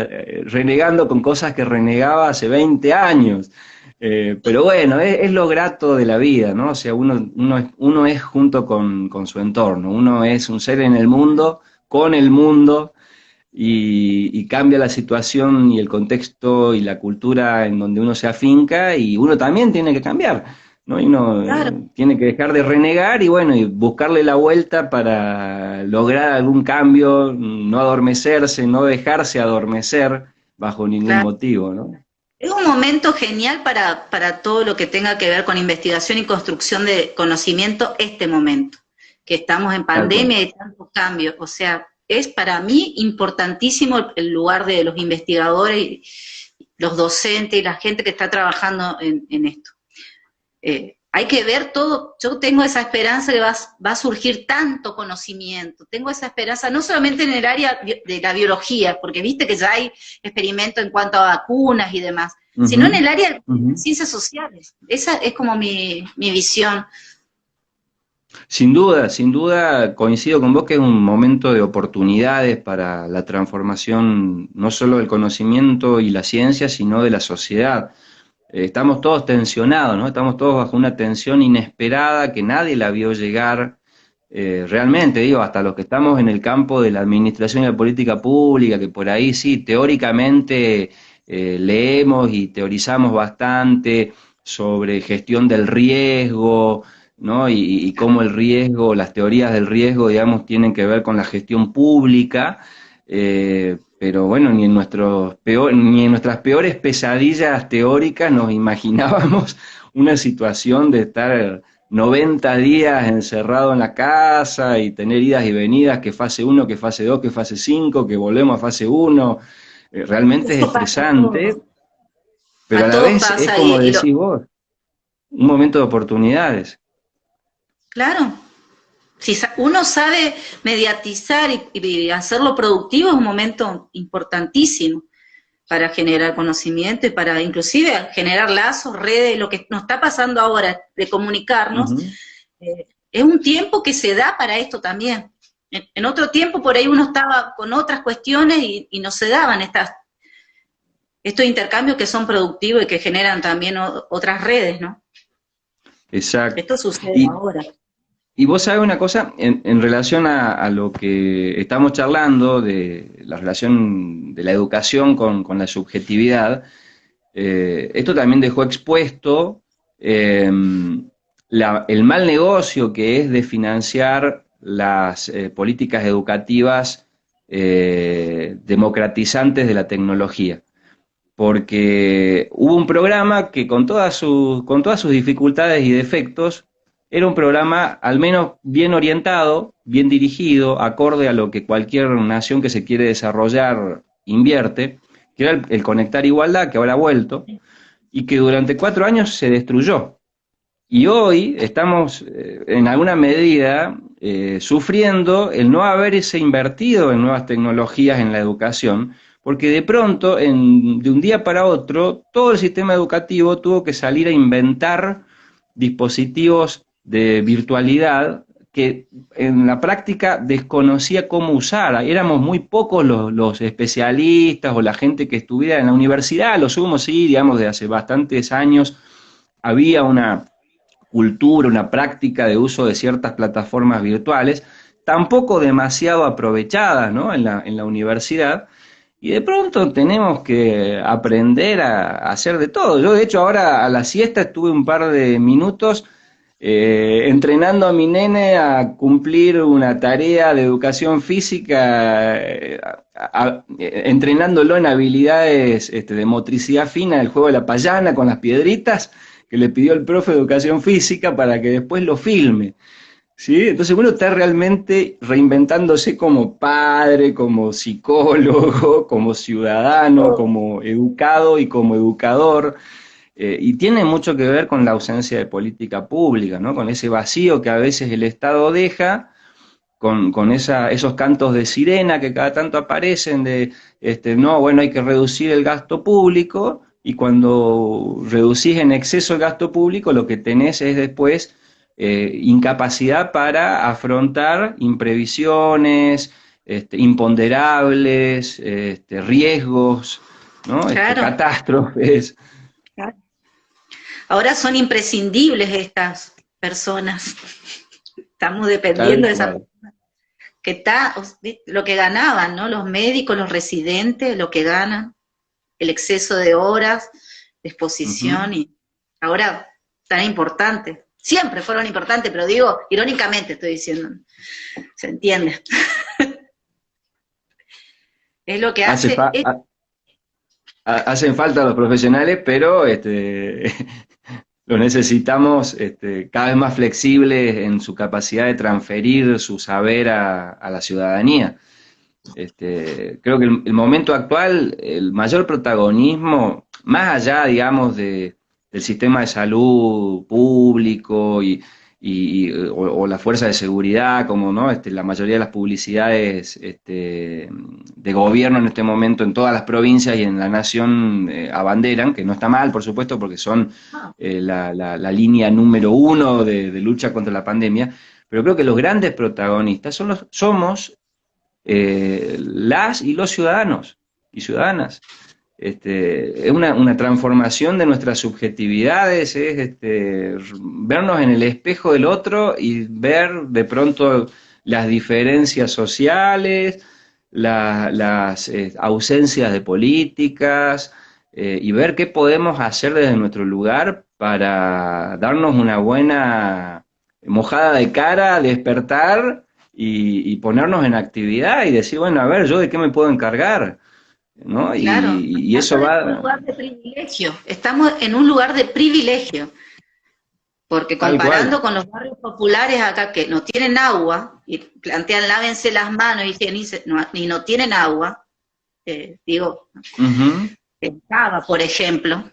renegando con cosas que renegaba hace 20 años. Pero bueno, es lo grato de la vida, ¿no? O sea, uno es junto con su entorno, uno es un ser en el mundo, con el mundo, y cambia la situación y el contexto y la cultura en donde uno se afinca, y uno también tiene que cambiar, ¿no? Y uno Claro, tiene que dejar de renegar y bueno, y buscarle la vuelta para lograr algún cambio, no adormecerse, no dejarse adormecer bajo ningún claro. motivo, ¿no? Es un momento genial para todo lo que tenga que ver con investigación y construcción de conocimiento, este momento, que estamos en Tal cual. pandemia y tantos cambios. O sea, es para mí importantísimo el lugar de los investigadores y los docentes y la gente que está trabajando en esto. Hay que ver todo, yo tengo esa esperanza que va a surgir tanto conocimiento, tengo esa esperanza no solamente en el área de la biología, porque viste que ya hay experimentos en cuanto a vacunas y demás, sino en Ujú, el área de ujú. ciencias sociales. Esa es como mi visión. Sin duda coincido con vos que es un momento de oportunidades para la transformación no solo del conocimiento y la ciencia, sino de la sociedad. Estamos todos tensionados, ¿no? Estamos todos bajo una tensión inesperada que nadie la vio llegar. Realmente, digo, hasta los que estamos en el campo de la administración y la política pública, que por ahí sí, teóricamente leemos y teorizamos bastante sobre gestión del riesgo, ¿no? Y cómo el riesgo, las teorías del riesgo, digamos, tienen que ver con la gestión pública. Pero bueno, ni en nuestras peores pesadillas teóricas nos imaginábamos una situación de estar 90 días encerrado en la casa y tener idas y venidas, que fase uno, que fase 2, que fase 5, que volvemos a fase uno. Realmente es Eso pasa a estresante, todos, pero a a la todos vez es pasa como decís vos, un momento de oportunidades. claro, si uno sabe mediatizar y hacerlo productivo es un momento importantísimo para generar conocimiento y para inclusive generar lazos, redes, lo que nos está pasando ahora de comunicarnos, Ujú. es un tiempo que se da para esto también. En otro tiempo por ahí uno estaba con otras cuestiones y no se daban estos intercambios que son productivos y que generan también otras redes, ¿no? Exacto. Esto sucede Y, ahora. y vos sabés una cosa, en relación a lo que estamos charlando, de la relación de la educación con la subjetividad, esto también dejó expuesto eh, el mal negocio que es de financiar las políticas educativas democratizantes de la tecnología, porque hubo un programa que con todas sus dificultades y defectos, era un programa al menos bien orientado, bien dirigido, acorde a lo que cualquier nación que se quiere desarrollar invierte, que era el Conectar Igualdad, que ahora ha vuelto, y que durante 4 años se destruyó. Y hoy estamos, en alguna medida, sufriendo el no haberse invertido en nuevas tecnologías en la educación, porque de pronto, de un día para otro, todo el sistema educativo tuvo que salir a inventar dispositivos de virtualidad que en la práctica desconocía cómo usar. Éramos muy pocos los especialistas o la gente que estuviera en la universidad, lo sumo sí, digamos, de hace bastantes años había cultura, una práctica de uso de ciertas plataformas virtuales, tampoco demasiado aprovechadas, ¿no? En la universidad, y de pronto tenemos que aprender a hacer de todo. Yo, de hecho, ahora a la siesta estuve un par de minutos entrenando a mi nene a cumplir una tarea de educación física, entrenándolo en habilidades de motricidad fina del juego de la payana con las piedritas que le pidió el profe de educación física para que después lo filme. ¿Sí? Entonces uno está realmente reinventándose como padre, como psicólogo, como ciudadano, como educado y como educador. Y tiene mucho que ver con la ausencia de política pública, ¿no? Con ese vacío que a veces el Estado deja, con esos cantos de sirena que cada tanto aparecen de, no, bueno, hay que reducir el gasto público, y cuando reducís en exceso el gasto público, lo que tenés es después incapacidad para afrontar imprevisiones, imponderables, riesgos, ¿no? Claro. Catástrofes. Ahora son imprescindibles estas personas. Estamos dependiendo de esa persona que está, lo que ganaban, ¿no? Los médicos, los residentes, lo que ganan, el exceso de horas de exposición, y ahora tan importantes. Siempre fueron importantes, pero digo, irónicamente estoy diciendo. ¿Se entiende? Es lo que hace. Hacen falta los profesionales, pero los necesitamos cada vez más flexibles en su capacidad de transferir su saber a la ciudadanía. Creo que el momento actual, el mayor protagonismo, más allá, digamos, del sistema de salud público o la fuerza de seguridad, como no, la mayoría de las publicidades de gobierno en este momento en todas las provincias y en la nación abanderan, que no está mal, por supuesto, porque son la línea número uno de lucha contra la pandemia, pero creo que los grandes protagonistas somos las y los ciudadanos y ciudadanas. Es una transformación de nuestras subjetividades, es vernos en el espejo del otro y ver de pronto las diferencias sociales, las ausencias de políticas, y ver qué podemos hacer desde nuestro lugar para darnos una buena mojada de cara, despertar y ponernos en actividad y decir, bueno, a ver, ¿yo de qué me puedo encargar? ¿No? Claro, y eso va... en un lugar de privilegio. Estamos en un lugar de privilegio, porque comparando con los barrios populares acá que no tienen agua, y plantean lávense las manos y no tienen agua, digo, en Cava, por ejemplo.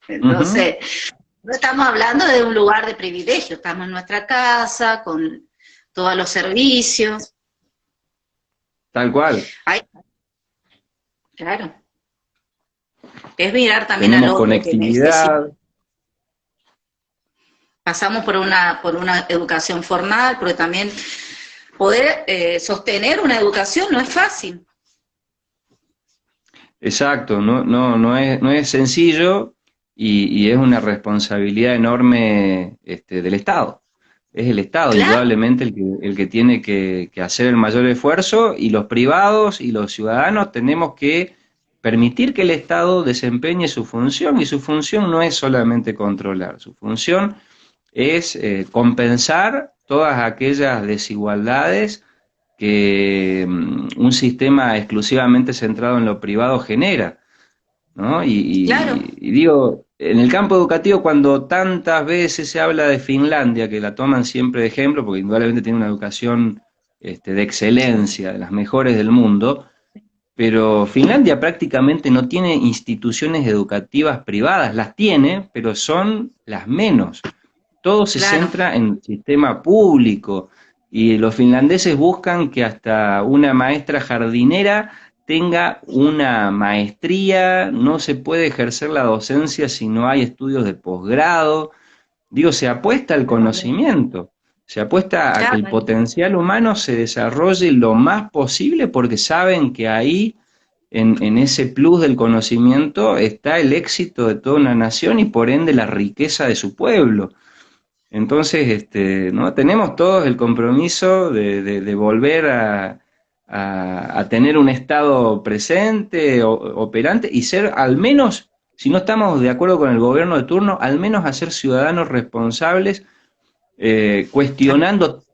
Entonces, no estamos hablando de un lugar de privilegio, estamos en nuestra casa, con todos los servicios. Tal cual. Claro. Es mirar también tenemos al otro, conectividad. Pasamos por una educación formal, pero también poder sostener una educación no es fácil. Exacto, no es sencillo, y es una responsabilidad enorme del Estado. Es el Estado, Claro. indudablemente, el que tiene que hacer el mayor esfuerzo, y los privados y los ciudadanos tenemos que permitir que el Estado desempeñe su función, y su función no es solamente controlar, su función es compensar todas aquellas desigualdades que un sistema exclusivamente centrado en lo privado genera, ¿no? Claro. Y digo, en el campo educativo, cuando tantas veces se habla de Finlandia, que la toman siempre de ejemplo, porque indudablemente tiene una educación de excelencia, de las mejores del mundo, pero Finlandia prácticamente no tiene instituciones educativas privadas, las tiene, pero son las menos. Todo se centra en el sistema público, y los finlandeses buscan que hasta una maestra jardinera tenga una maestría, no se puede ejercer la docencia si no hay estudios de posgrado. Digo, se apuesta al conocimiento, se apuesta a que el potencial humano se desarrolle lo más posible, porque saben que ahí en ese plus del conocimiento está el éxito de toda una nación y por ende la riqueza de su pueblo. Entonces, ¿no? Tenemos todos el compromiso de volver a tener un Estado presente, operante, y ser al menos, si no estamos de acuerdo con el gobierno de turno, al menos a ser ciudadanos responsables, cuestionando,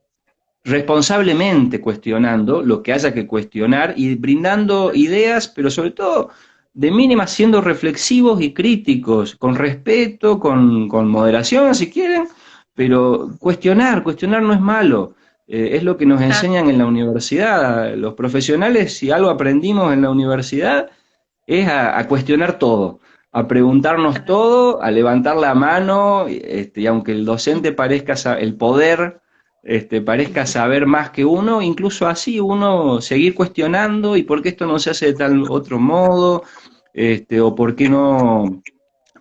responsablemente cuestionando lo que haya que cuestionar y brindando ideas, pero sobre todo de mínima siendo reflexivos y críticos, con respeto, con moderación si quieren, pero cuestionar no es malo. Es lo que nos Claro, enseñan en la universidad. Los profesionales, si algo aprendimos en la universidad, es a cuestionar todo, a preguntarnos claro. todo, a levantar la mano, y aunque el docente parezca, el poder parezca saber más que uno, incluso así uno seguir cuestionando y por qué esto no se hace de tal otro modo, o por qué no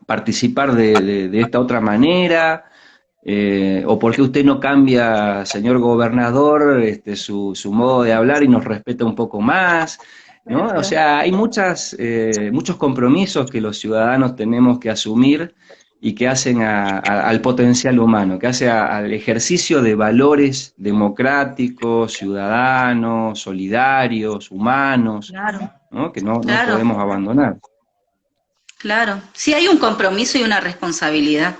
participar de esta otra manera, o por qué usted no cambia, señor gobernador, su modo de hablar y nos respeta un poco más, ¿no? O Claro. sea, hay muchos compromisos que los ciudadanos tenemos que asumir y que hacen al potencial humano, que hace al ejercicio de valores democráticos, ciudadanos, solidarios, humanos, Claro, ¿no? Que no claro, podemos abandonar. claro. Sí hay un compromiso y una responsabilidad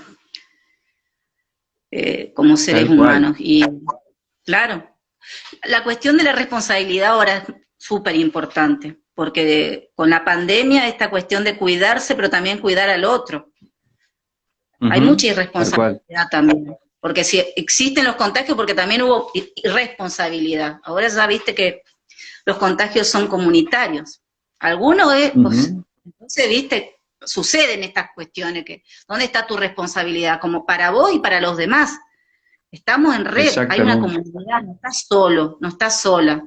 como seres Tal cual. humanos. Y claro, la cuestión de la responsabilidad ahora es súper importante, porque con la pandemia esta cuestión de cuidarse, pero también cuidar al otro. Hay Ujú, mucha tal cual. irresponsabilidad también, porque si existen los contagios, porque también hubo irresponsabilidad. Ahora ya viste que los contagios son comunitarios. Algunos es, pues, Ujú, entonces, viste, suceden estas cuestiones, que ¿dónde está tu responsabilidad? Como para vos y para los demás. Estamos en red, hay una exactamente. comunidad, no estás solo, no estás sola.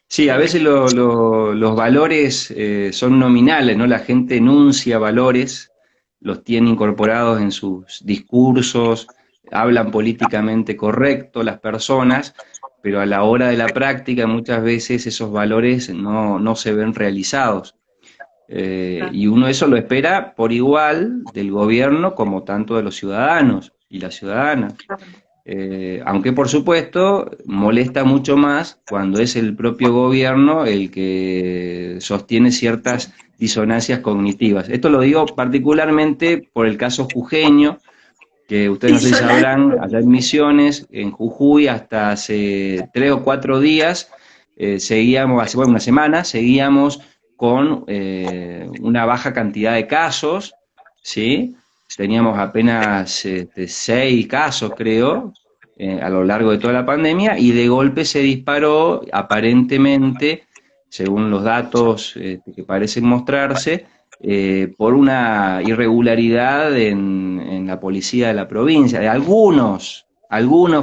Sí, a veces los valores son nominales, ¿no? La gente enuncia valores, los tiene incorporados en sus discursos, hablan políticamente correcto las personas, pero a la hora de la práctica muchas veces esos valores no se ven realizados. Y uno eso lo espera por igual del gobierno como tanto de los ciudadanos y las ciudadanas. Aunque por supuesto molesta mucho más cuando es el propio gobierno el que sostiene ciertas disonancias cognitivas. Esto lo digo particularmente por el caso jujeño, que ustedes no sé si sabrán, Insolente. allá en Misiones, en Jujuy, hasta hace 3 o 4 días, seguíamos, hace bueno, una semana, seguíamos con una baja cantidad de casos, ¿sí? Teníamos apenas 6 casos, creo, a lo largo de toda la pandemia, y de golpe se disparó, aparentemente, según los datos que parecen mostrarse, por una irregularidad en la policía de la provincia, de algunos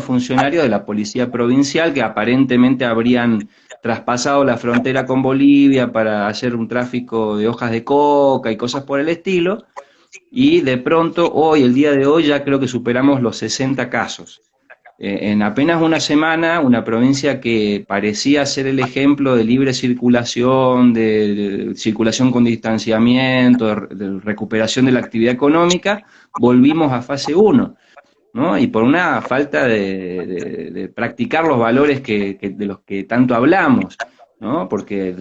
funcionarios de la policía provincial que aparentemente habrían traspasado la frontera con Bolivia para hacer un tráfico de hojas de coca y cosas por el estilo, y de pronto hoy, el día de hoy, ya creo que superamos los 60 casos. En apenas una semana, una provincia que parecía ser el ejemplo de libre circulación, de circulación con distanciamiento, de recuperación de la actividad económica, volvimos a fase 1, ¿no? Y por una falta de practicar los valores de los que tanto hablamos, ¿no? Porque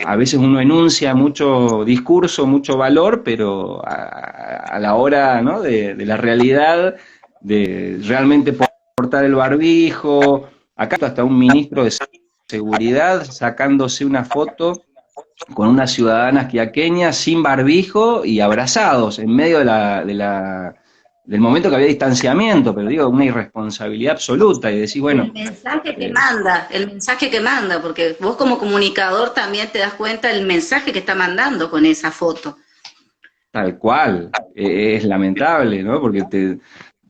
a veces uno enuncia mucho discurso, mucho valor, pero a la hora, ¿no? de la realidad, de realmente portar el barbijo, acá hasta un ministro de seguridad sacándose una foto con unas ciudadanas quiaqueñas sin barbijo y abrazados en medio del momento que había distanciamiento, pero digo, una irresponsabilidad absoluta y decir, bueno, eh, El mensaje que manda, porque vos como comunicador también te das cuenta del mensaje que está mandando con esa foto. tal cual, es lamentable, ¿no? Porque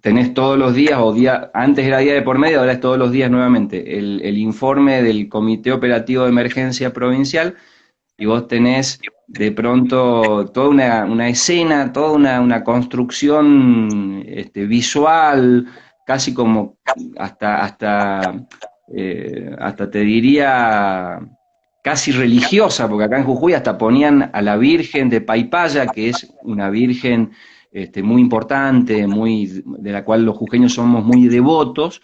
tenés todos los días, antes era día de por medio, ahora es todos los días nuevamente, el informe del Comité Operativo de Emergencia Provincial y vos tenés de pronto toda una escena, toda una construcción visual, casi como hasta te diría casi religiosa, porque acá en Jujuy hasta ponían a la Virgen de Paipaya, que es una virgen muy importante, de la cual los jujeños somos muy devotos,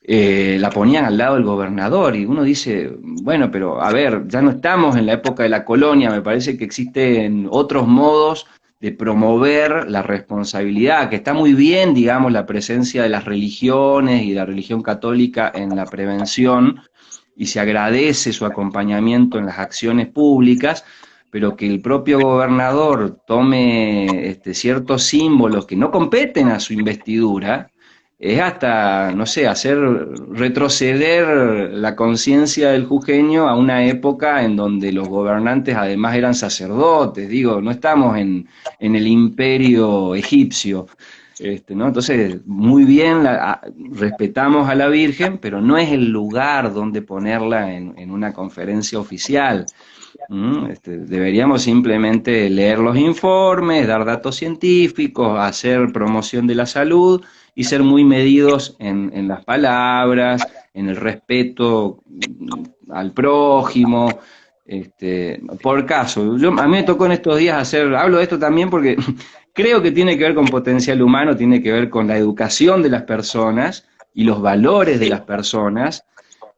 la ponían al lado del gobernador, y uno dice, bueno, pero a ver, ya no estamos en la época de la colonia, me parece que existen otros modos de promover la responsabilidad, que está muy bien, digamos, la presencia de las religiones y de la religión católica en la prevención, y se agradece su acompañamiento en las acciones públicas, pero que el propio gobernador tome ciertos símbolos que no competen a su investidura, es hasta, no sé, hacer retroceder la conciencia del jujeño a una época en donde los gobernantes además eran sacerdotes, digo, no estamos en el imperio egipcio, ¿no? Entonces, muy bien, respetamos a la Virgen, pero no es el lugar donde ponerla en una conferencia oficial. Deberíamos simplemente leer los informes, dar datos científicos, hacer promoción de la salud y ser muy medidos en las palabras, en el respeto al prójimo. Por caso, a mí me tocó en estos días hablo de esto también porque creo que tiene que ver con potencial humano, tiene que ver con la educación de las personas y los valores de las personas,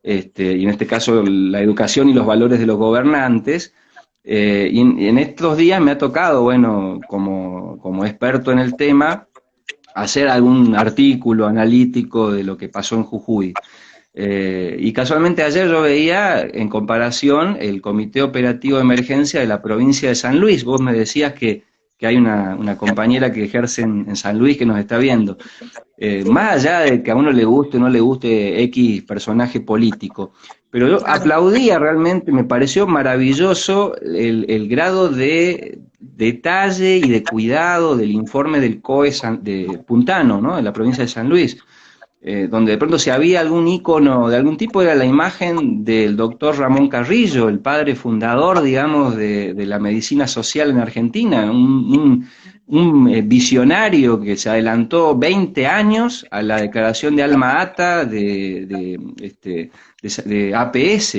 y en este caso la educación y los valores de los gobernantes, y en estos días me ha tocado, bueno, como experto en el tema, hacer algún artículo analítico de lo que pasó en Jujuy. Y casualmente ayer yo veía, en comparación, el Comité Operativo de Emergencia de la provincia de San Luis. Vos me decías que hay una compañera que ejerce en San Luis que nos está viendo. Más allá de que a uno le guste o no le guste X personaje político, pero yo aplaudía realmente, me pareció maravilloso el grado de detalle y de cuidado del informe del COE de Puntano, ¿no? De la provincia de San Luis, donde de pronto si había algún ícono de algún tipo era la imagen del doctor Ramón Carrillo, el padre fundador, digamos, de la medicina social en Argentina, un visionario que se adelantó 20 años a la declaración de Alma Ata de APS,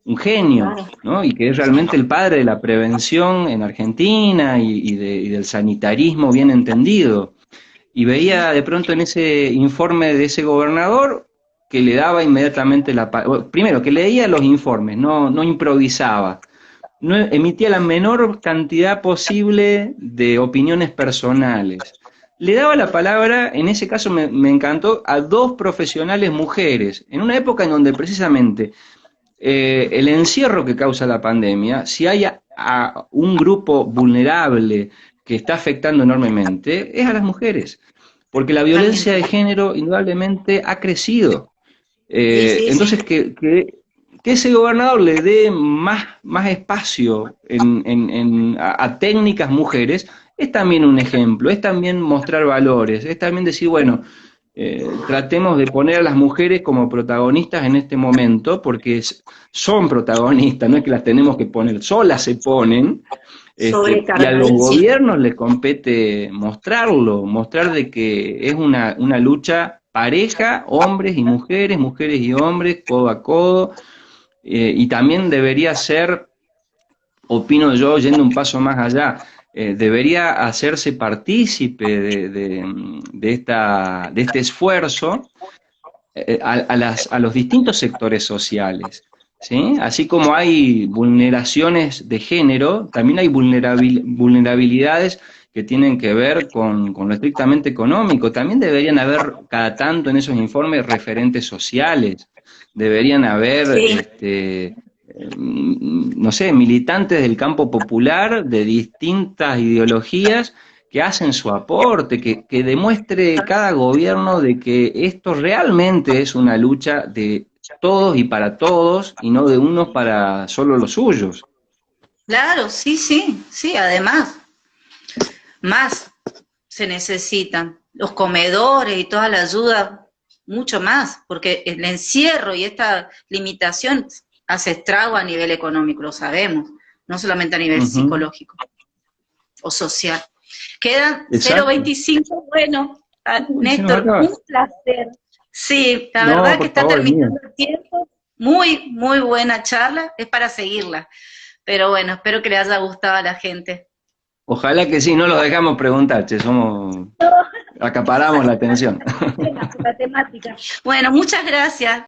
un genio, ¿no? Y que es realmente el padre de la prevención en Argentina y del sanitarismo bien entendido. Y veía de pronto en ese informe de ese gobernador que le daba inmediatamente primero, que leía los informes, no improvisaba, no emitía la menor cantidad posible de opiniones personales. Le daba la palabra, en ese caso me encantó, a dos profesionales mujeres, en una época en donde precisamente el encierro que causa la pandemia, si hay a un grupo vulnerable que está afectando enormemente, es a las mujeres, porque la violencia de género indudablemente ha crecido. Entonces, que ese gobernador le dé más espacio a técnicas mujeres es también un ejemplo, es también mostrar valores, es también decir, bueno, tratemos de poner a las mujeres como protagonistas en este momento, porque son protagonistas, no es que las tenemos que poner, solas se ponen, y a los gobiernos les compete mostrar de que es una lucha pareja, hombres y mujeres, mujeres y hombres, codo a codo, y también debería ser, opino yo, yendo un paso más allá, debería hacerse partícipe de este esfuerzo a los distintos sectores sociales, ¿sí? Así como hay vulneraciones de género, también hay vulnerabilidades que tienen que ver con lo estrictamente económico. También deberían haber cada tanto en esos informes referentes sociales, deberían haber no sé, militantes del campo popular de distintas ideologías que hacen su aporte, que demuestre cada gobierno de que esto realmente es una lucha de todos y para todos, y no de unos para solo los suyos. Claro, sí, además, más se necesitan los comedores y toda la ayuda, mucho más, porque el encierro y esta limitación hace estrago a nivel económico, lo sabemos, no solamente a nivel psicológico o social. Quedan 0.25, bueno, Néstor, un placer. Sí, la verdad que está terminando el tiempo. muy, muy buena charla, es para seguirla. Pero bueno, espero que le haya gustado a la gente. Ojalá que sí, no los dejamos preguntar, che, somos, acaparamos la atención. La temática. Bueno, muchas gracias.